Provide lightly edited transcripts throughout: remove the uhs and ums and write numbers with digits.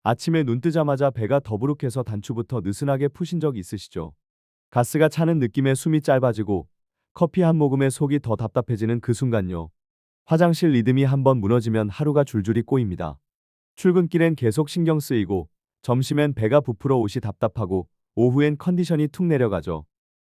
아침에 눈 뜨자마자 배가 더부룩해서 단추부터 느슨하게 푸신 적 있으시죠? 가스가 차는 느낌에 숨이 짧아지고 커피 한 모금에 속이 더 답답해지는 그 순간요. 화장실 리듬이 한번 무너지면 하루가 줄줄이 꼬입니다. 출근길엔 계속 신경 쓰이고 점심엔 배가 부풀어 옷이 답답하고 오후엔 컨디션이 툭 내려가죠.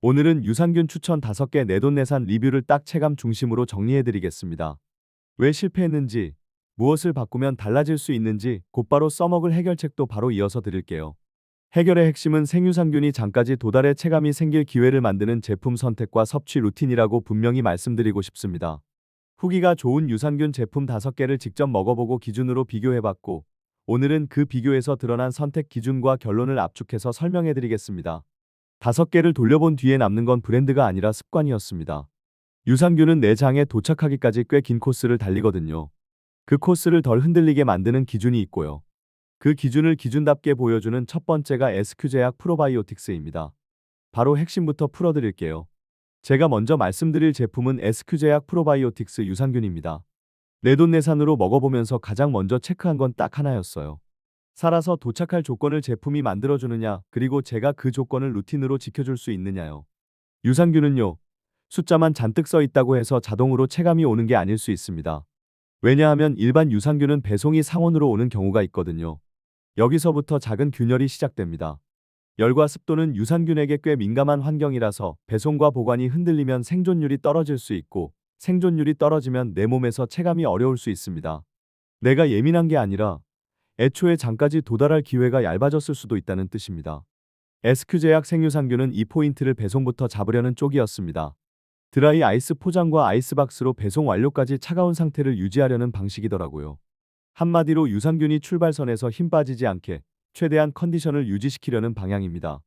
오늘은 유산균 추천 5개 내돈내산 리뷰를 딱 체감 중심으로 정리해드리겠습니다. 왜 실패했는지, 무엇을 바꾸면 달라질 수 있는지 곧바로 써먹을 해결책도 바로 이어서 드릴게요. 해결의 핵심은 생유산균이 장까지 도달해 체감이 생길 기회를 만드는 제품 선택과 섭취 루틴이라고 분명히 말씀드리고 싶습니다. 후기가 좋은 유산균 제품 5개를 직접 먹어보고 기준으로 비교해봤고, 오늘은 그 비교에서 드러난 선택 기준과 결론을 압축해서 설명해드리겠습니다. 5개를 돌려본 뒤에 남는 건 브랜드가 아니라 습관이었습니다. 유산균은 내 장에 도착하기까지 꽤 긴 코스를 달리거든요. 그 코스를 덜 흔들리게 만드는 기준이 있고요. 그 기준을 기준답게 보여주는 첫 번째가 SQ제약 프로바이오틱스입니다. 바로 핵심부터 풀어드릴게요. 제가 먼저 말씀드릴 제품은 SQ제약 프로바이오틱스 유산균입니다. 내돈내산으로 먹어보면서 가장 먼저 체크한 건 딱 하나였어요. 살아서 도착할 조건을 제품이 만들어주느냐, 그리고 제가 그 조건을 루틴으로 지켜줄 수 있느냐요. 유산균은요, 숫자만 잔뜩 써 있다고 해서 자동으로 체감이 오는 게 아닐 수 있습니다. 왜냐하면 일반 유산균은 배송이 상온으로 오는 경우가 있거든요. 여기서부터 작은 균열이 시작됩니다. 열과 습도는 유산균에게 꽤 민감한 환경이라서 배송과 보관이 흔들리면 생존율이 떨어질 수 있고, 생존율이 떨어지면 내 몸에서 체감이 어려울 수 있습니다. 내가 예민한 게 아니라 애초에 장까지 도달할 기회가 얇아졌을 수도 있다는 뜻입니다. SQ제약 생유산균은 이 포인트를 배송부터 잡으려는 쪽이었습니다. 드라이 아이스 포장과 아이스박스로 배송 완료까지 차가운 상태를 유지하려는 방식이더라고요. 한마디로 유산균이 출발선에서 힘 빠지지 않게 최대한 컨디션을 유지시키려는 방향입니다.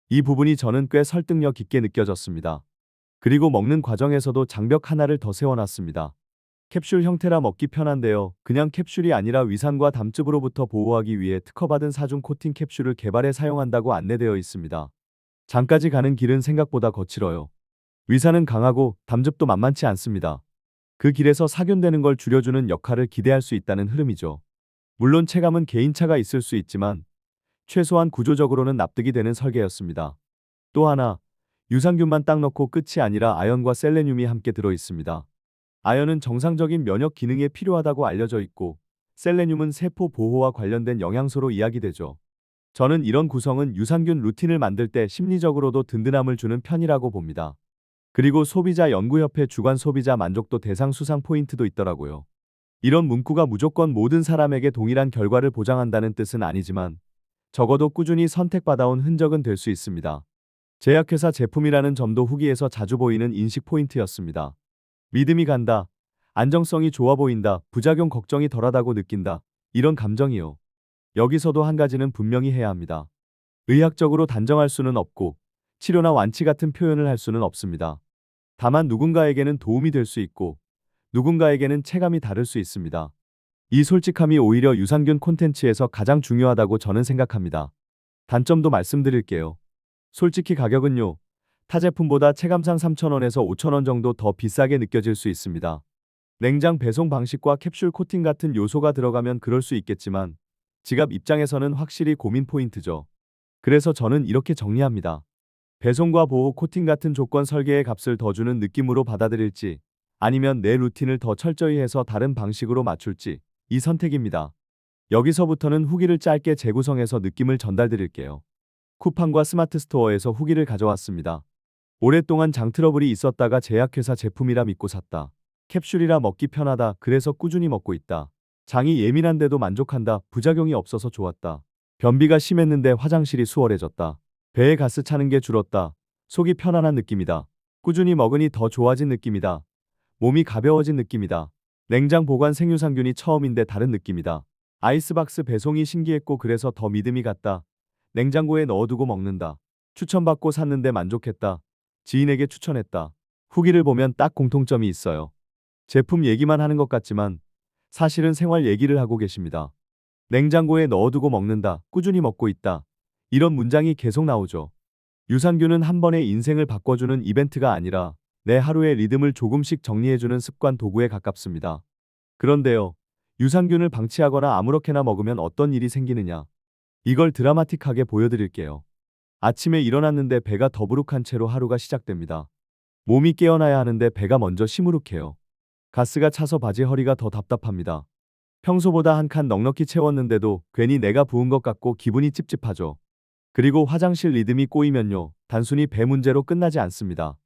이 부분이 저는 꽤 설득력 있게 느껴졌습니다. 그리고 먹는 과정에서도 장벽 하나를 더 세워놨습니다. 캡슐 형태라 먹기 편한데요. 그냥 캡슐이 아니라 위산과 담즙으로부터 보호하기 위해 특허받은 사중 코팅 캡슐을 개발해 사용한다고 안내되어 있습니다. 장까지 가는 길은 생각보다 거칠어요. 위산은 강하고 담즙도 만만치 않습니다. 그 길에서 사균되는 걸 줄여주는 역할을 기대할 수 있다는 흐름이죠. 물론 체감은 개인차가 있을 수 있지만 최소한 구조적으로는 납득이 되는 설계였습니다. 또 하나, 유산균만 딱 넣고 끝이 아니라 아연과 셀레늄이 함께 들어 있습니다. 아연은 정상적인 면역 기능에 필요하다고 알려져 있고, 셀레늄은 세포 보호와 관련된 영양소로 이야기되죠. 저는 이런 구성은 유산균 루틴을 만들 때 심리적으로도 든든함을 주는 편이라고 봅니다. 그리고 소비자 연구협회 주간 소비자 만족도 대상 수상 포인트도 있더라고요. 이런 문구가 무조건 모든 사람에게 동일한 결과를 보장한다는 뜻은 아니지만 적어도 꾸준히 선택받아온 흔적은 될 수 있습니다. 제약회사 제품이라는 점도 후기에서 자주 보이는 인식 포인트였습니다. 믿음이 간다, 안정성이 좋아 보인다, 부작용 걱정이 덜하다고 느낀다, 이런 감정이요. 여기서도 한 가지는 분명히 해야 합니다. 의학적으로 단정할 수는 없고 치료나 완치 같은 표현을 할 수는 없습니다. 다만 누군가에게는 도움이 될 수 있고 누군가에게는 체감이 다를 수 있습니다. 이 솔직함이 오히려 유산균 콘텐츠에서 가장 중요하다고 저는 생각합니다. 단점도 말씀드릴게요. 솔직히 가격은요, 타 제품보다 체감상 3,000원에서 5,000원 정도 더 비싸게 느껴질 수 있습니다. 냉장 배송 방식과 캡슐 코팅 같은 요소가 들어가면 그럴 수 있겠지만 지갑 입장에서는 확실히 고민 포인트죠. 그래서 저는 이렇게 정리합니다. 배송과 보호 코팅 같은 조건 설계의 값을 더 주는 느낌으로 받아들일지, 아니면 내 루틴을 더 철저히 해서 다른 방식으로 맞출지, 이 선택입니다. 여기서부터는 후기를 짧게 재구성해서 느낌을 전달드릴게요. 쿠팡과 스마트 스토어에서 후기를 가져왔습니다. 오랫동안 장 트러블이 있었다가 제약회사 제품이라 믿고 샀다. 캡슐이라 먹기 편하다. 그래서 꾸준히 먹고 있다. 장이 예민한데도 만족한다. 부작용이 없어서 좋았다. 변비가 심했는데 화장실이 수월해졌다. 배에 가스 차는 게 줄었다. 속이 편안한 느낌이다. 꾸준히 먹으니 더 좋아진 느낌이다. 몸이 가벼워진 느낌이다. 냉장 보관 생유산균이 처음인데 다른 느낌이다. 아이스박스 배송이 신기했고 그래서 더 믿음이 갔다. 냉장고에 넣어두고 먹는다. 추천받고 샀는데 만족했다. 지인에게 추천했다. 후기를 보면 딱 공통점이 있어요. 제품 얘기만 하는 것 같지만 사실은 생활 얘기를 하고 계십니다. 냉장고에 넣어두고 먹는다. 꾸준히 먹고 있다. 이런 문장이 계속 나오죠. 유산균은 한 번에 인생을 바꿔주는 이벤트가 아니라 내 하루의 리듬을 조금씩 정리해주는 습관 도구에 가깝습니다. 그런데요, 유산균을 방치하거나 아무렇게나 먹으면 어떤 일이 생기느냐? 이걸 드라마틱하게 보여드릴게요. 아침에 일어났는데 배가 더부룩한 채로 하루가 시작됩니다. 몸이 깨어나야 하는데 배가 먼저 시무룩해요. 가스가 차서 바지 허리가 더 답답합니다. 평소보다 한 칸 넉넉히 채웠는데도 괜히 내가 부은 것 같고 기분이 찝찝하죠. 그리고 화장실 리듬이 꼬이면요. 단순히 배 문제로 끝나지 않습니다.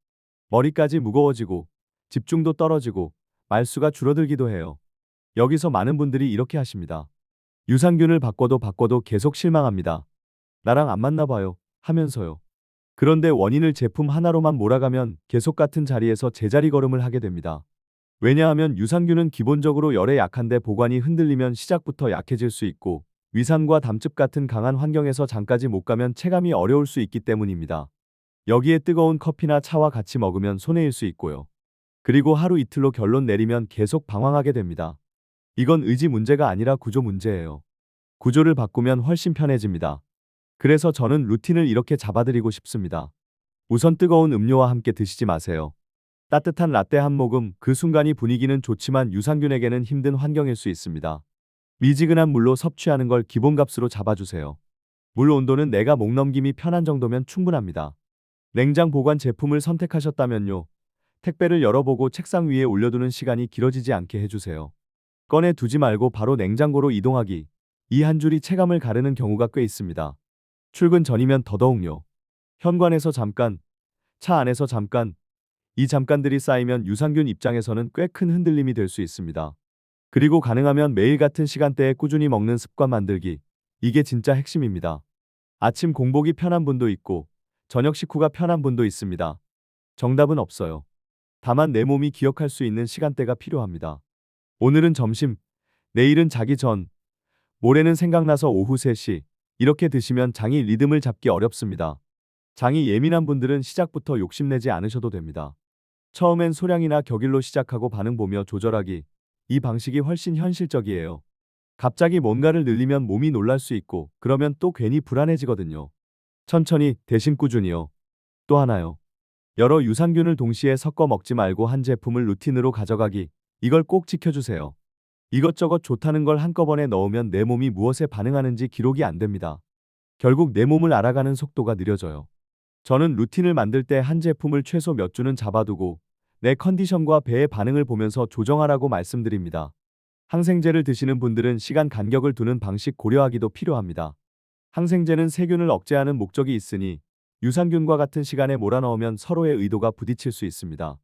머리까지 무거워지고 집중도 떨어지고 말수가 줄어들기도 해요. 여기서 많은 분들이 이렇게 하십니다. 유산균을 바꿔도 계속 실망합니다. 나랑 안 맞나 봐요. 하면서요. 그런데 원인을 제품 하나로만 몰아가면 계속 같은 자리에서 제자리 걸음을 하게 됩니다. 왜냐하면 유산균은 기본적으로 열에 약한데 보관이 흔들리면 시작부터 약해질 수 있고 위산과 담즙 같은 강한 환경에서 장까지 못 가면 체감이 어려울 수 있기 때문입니다. 여기에 뜨거운 커피나 차와 같이 먹으면 손해일 수 있고요. 그리고 하루 이틀로 결론 내리면 계속 방황하게 됩니다. 이건 의지 문제가 아니라 구조 문제예요. 구조를 바꾸면 훨씬 편해집니다. 그래서 저는 루틴을 이렇게 잡아드리고 싶습니다. 우선 뜨거운 음료와 함께 드시지 마세요. 따뜻한 라떼 한 모금, 그 순간이 분위기는 좋지만 유산균에게는 힘든 환경일 수 있습니다. 미지근한 물로 섭취하는 걸 기본값으로 잡아주세요. 물 온도는 내가 목 넘김이 편한 정도면 충분합니다. 냉장 보관 제품을 선택하셨다면요. 택배를 열어보고 책상 위에 올려두는 시간이 길어지지 않게 해주세요. 꺼내 두지 말고 바로 냉장고로 이동하기. 이 한 줄이 체감을 가르는 경우가 꽤 있습니다. 출근 전이면 더더욱요. 현관에서 잠깐, 차 안에서 잠깐, 이 잠깐들이 쌓이면 유산균 입장에서는 꽤 큰 흔들림이 될 수 있습니다. 그리고 가능하면 매일 같은 시간대에 꾸준히 먹는 습관 만들기. 이게 진짜 핵심입니다. 아침 공복이 편한 분도 있고, 저녁 식후가 편한 분도 있습니다. 정답은 없어요. 다만 내 몸이 기억할 수 있는 시간대가 필요합니다. 오늘은 점심, 내일은 자기 전, 모레는 생각나서 오후 3시. 이렇게 드시면 장이 리듬을 잡기 어렵습니다. 장이 예민한 분들은 시작부터 욕심내지 않으셔도 됩니다. 처음엔 소량이나 격일로 시작하고 반응 보며 조절하기. 이 방식이 훨씬 현실적이에요. 갑자기 뭔가를 늘리면 몸이 놀랄 수 있고 그러면 또 괜히 불안해지거든요. 천천히 대신 꾸준히요. 또 하나요. 여러 유산균을 동시에 섞어 먹지 말고 한 제품을 루틴으로 가져가기. 이걸 꼭 지켜주세요. 이것저것 좋다는 걸 한꺼번에 넣으면 내 몸이 무엇에 반응하는지 기록이 안 됩니다. 결국 내 몸을 알아가는 속도가 느려져요. 저는 루틴을 만들 때 한 제품을 최소 몇 주는 잡아두고 내 컨디션과 배의 반응을 보면서 조정하라고 말씀드립니다. 항생제를 드시는 분들은 시간 간격을 두는 방식 고려하기도 필요합니다. 항생제는 세균을 억제하는 목적이 있으니 유산균과 같은 시간에 몰아넣으면 서로의 의도가 부딪힐 수 있습니다.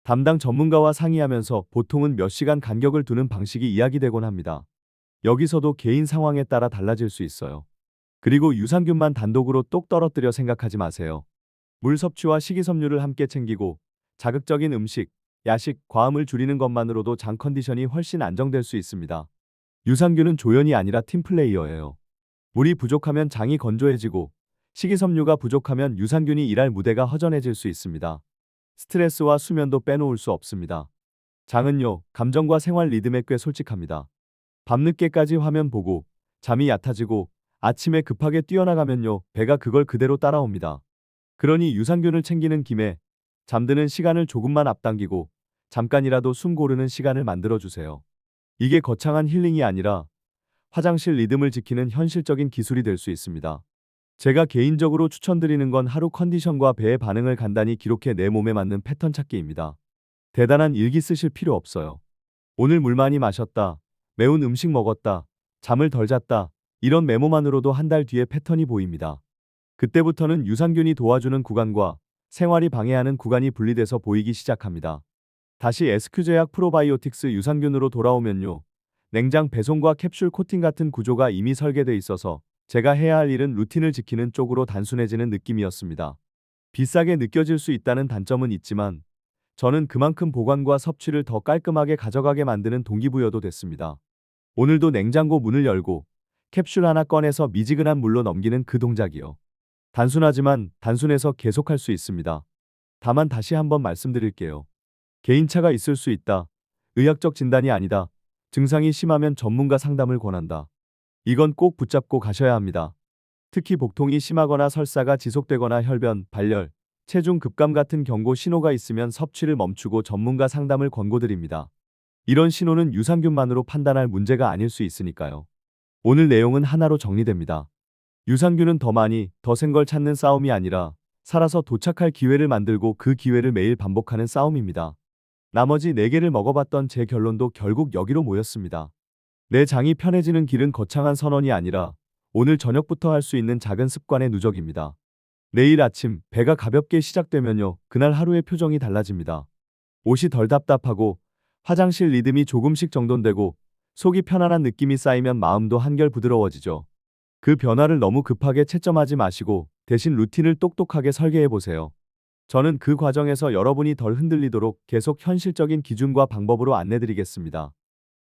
담당 전문가와 상의하면서 보통은 몇 시간 간격을 두는 방식이 이야기되곤 합니다. 여기서도 개인 상황에 따라 달라질 수 있어요. 그리고 유산균만 단독으로 똑 떨어뜨려 생각하지 마세요. 물 섭취와 식이섬유를 함께 챙기고 자극적인 음식, 야식, 과음을 줄이는 것만으로도 장 컨디션이 훨씬 안정될 수 있습니다. 유산균은 조연이 아니라 팀플레이어예요. 물이 부족하면 장이 건조해지고 식이섬유가 부족하면 유산균이 일할 무대가 허전해질 수 있습니다. 스트레스와 수면도 빼놓을 수 없습니다. 장은요, 감정과 생활 리듬에 꽤 솔직합니다. 밤늦게까지 화면 보고 잠이 얕아지고 아침에 급하게 뛰어나가면요, 배가 그걸 그대로 따라옵니다. 그러니 유산균을 챙기는 김에 잠드는 시간을 조금만 앞당기고 잠깐이라도 숨 고르는 시간을 만들어주세요. 이게 거창한 힐링이 아니라 화장실 리듬을 지키는 현실적인 기술이 될 수 있습니다. 제가 개인적으로 추천드리는 건 하루 컨디션과 배의 반응을 간단히 기록해 내 몸에 맞는 패턴 찾기입니다. 대단한 일기 쓰실 필요 없어요. 오늘 물 많이 마셨다, 매운 음식 먹었다, 잠을 덜 잤다, 이런 메모만으로도 한 달 뒤에 패턴이 보입니다. 그때부터는 유산균이 도와주는 구간과 생활이 방해하는 구간이 분리돼서 보이기 시작합니다. 다시 SQ제약 프로바이오틱스 유산균으로 돌아오면요. 냉장 배송과 캡슐 코팅 같은 구조가 이미 설계돼 있어서 제가 해야 할 일은 루틴을 지키는 쪽으로 단순해지는 느낌이었습니다. 비싸게 느껴질 수 있다는 단점은 있지만 저는 그만큼 보관과 섭취를 더 깔끔하게 가져가게 만드는 동기부여도 됐습니다. 오늘도 냉장고 문을 열고 캡슐 하나 꺼내서 미지근한 물로 넘기는 그 동작이요. 단순하지만 단순해서 계속할 수 있습니다. 다만 다시 한번 말씀드릴게요. 개인차가 있을 수 있다. 의학적 진단이 아니다. 증상이 심하면 전문가 상담을 권한다. 이건 꼭 붙잡고 가셔야 합니다. 특히 복통이 심하거나 설사가 지속되거나 혈변, 발열, 체중 급감 같은 경고 신호가 있으면 섭취를 멈추고 전문가 상담을 권고드립니다. 이런 신호는 유산균만으로 판단할 문제가 아닐 수 있으니까요. 오늘 내용은 하나로 정리됩니다. 유산균은 더 많이, 더 센 걸 찾는 싸움이 아니라 살아서 도착할 기회를 만들고 그 기회를 매일 반복하는 싸움입니다. 나머지 4개를 먹어봤던 제 결론도 결국 여기로 모였습니다. 내 장이 편해지는 길은 거창한 선언이 아니라 오늘 저녁부터 할 수 있는 작은 습관의 누적입니다. 내일 아침 배가 가볍게 시작되면요, 그날 하루의 표정이 달라집니다. 옷이 덜 답답하고 화장실 리듬이 조금씩 정돈되고 속이 편안한 느낌이 쌓이면 마음도 한결 부드러워지죠. 그 변화를 너무 급하게 채점하지 마시고 대신 루틴을 똑똑하게 설계해 보세요. 저는 그 과정에서 여러분이 덜 흔들리도록 계속 현실적인 기준과 방법으로 안내드리겠습니다.